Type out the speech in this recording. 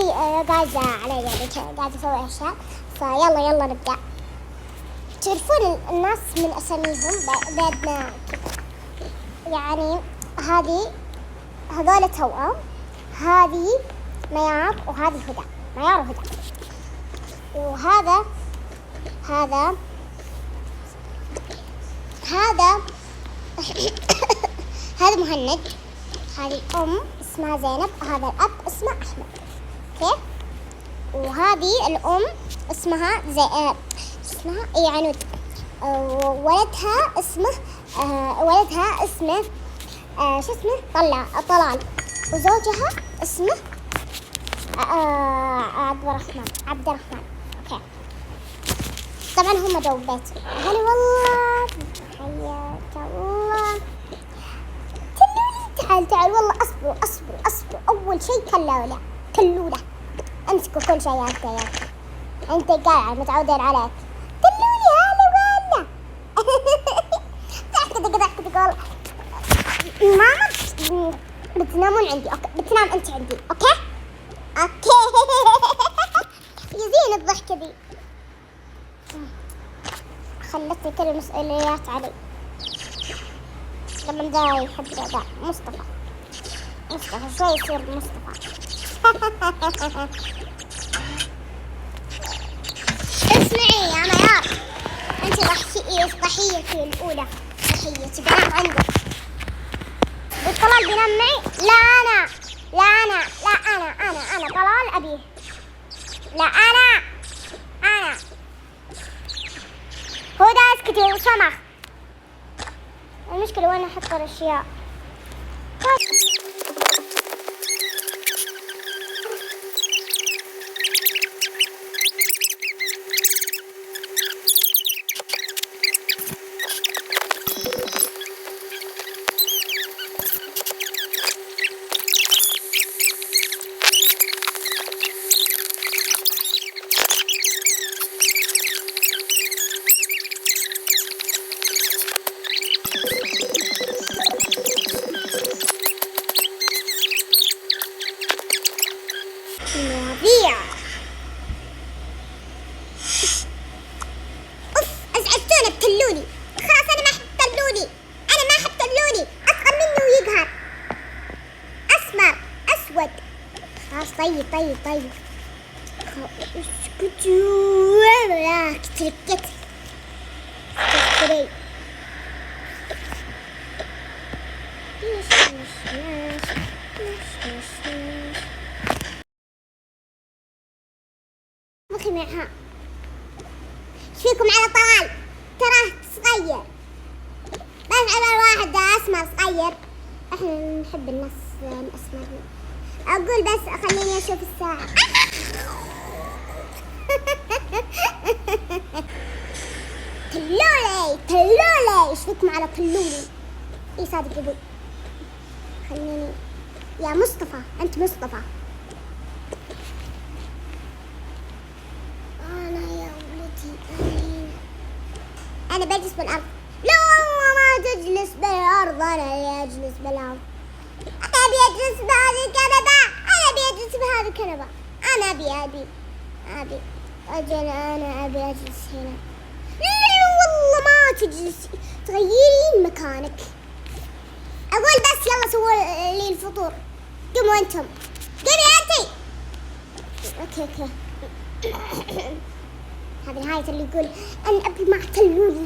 هي قاعدة علي يعني قاعدة أسوي أشياء. فيلا نبدأ. تعرفون الناس من أساميهم بعدنا يعني هذول توأم، هذه ميار وهذه هدى، ميار وهدى. وهذا هذا هذا مهند، هذه الأم اسمها زينب، هذا الأب اسمه أحمد. أوكي. وهذه الأم اسمها اسمها عنود. ولدها اسمه شو اسمه طلال. وزوجها اسمه عبد الرحمن. اوكي. طبعا هم جو بيتي. هلا والله، حياك الله. تعال والله. اصبروا. اول شيء كلولة. امسكوا كل شيء انت قاعد متعودين عليك. كلولي هلا والله. ضحك والله. ماما بتنامون عندي. اوكي، بتنام انت عندي. اوكي. يزين الضحكة دي، خلتني كل المسؤوليات علي. لما دا يحب ذا مصطفى شوي يصير مصطفى. اسمعي يا ميار، انت ضحيتي الأولى. ضحيتي بنام عندك. والطلال بينام معي. لا أنا طلال أبيه. لا أنا هو ده. اسكتي وسمخ. المشكلة وين أحط الأشياء. مواضيع. أزعجتونا بتلوني. خلاص أنا ما أحب تلوني. أصغر مني ويقهر. أسمر أسود. خلاص طيب. اسكتوا. لا تركت. مخي معها. ايش فيكم على طلال؟ تراه صغير، بس على الواحد اسمر صغير. احنا نحب الناس الاسمر. اقول بس خليني اشوف الساعة. تلولي ايش فيكم على تلولي؟ ايه صادق يقول. خليني يا مصطفى. انت مصطفى. أنا بجلس بالأرض. لا والله ما تجلس بالأرض، أنا اللي أجلس بالأرض. أنا أبي أجلس بهذه الكنبة. أنا أبي أجلس هنا. لا والله ما تجلس، تغيرين مكانك. أقول بس يلا سووا لي الفطور. قوموا أنتم. قومي أنتي. أوكي. هذه نهاية اللي يقول أنا أبي مع تلولي.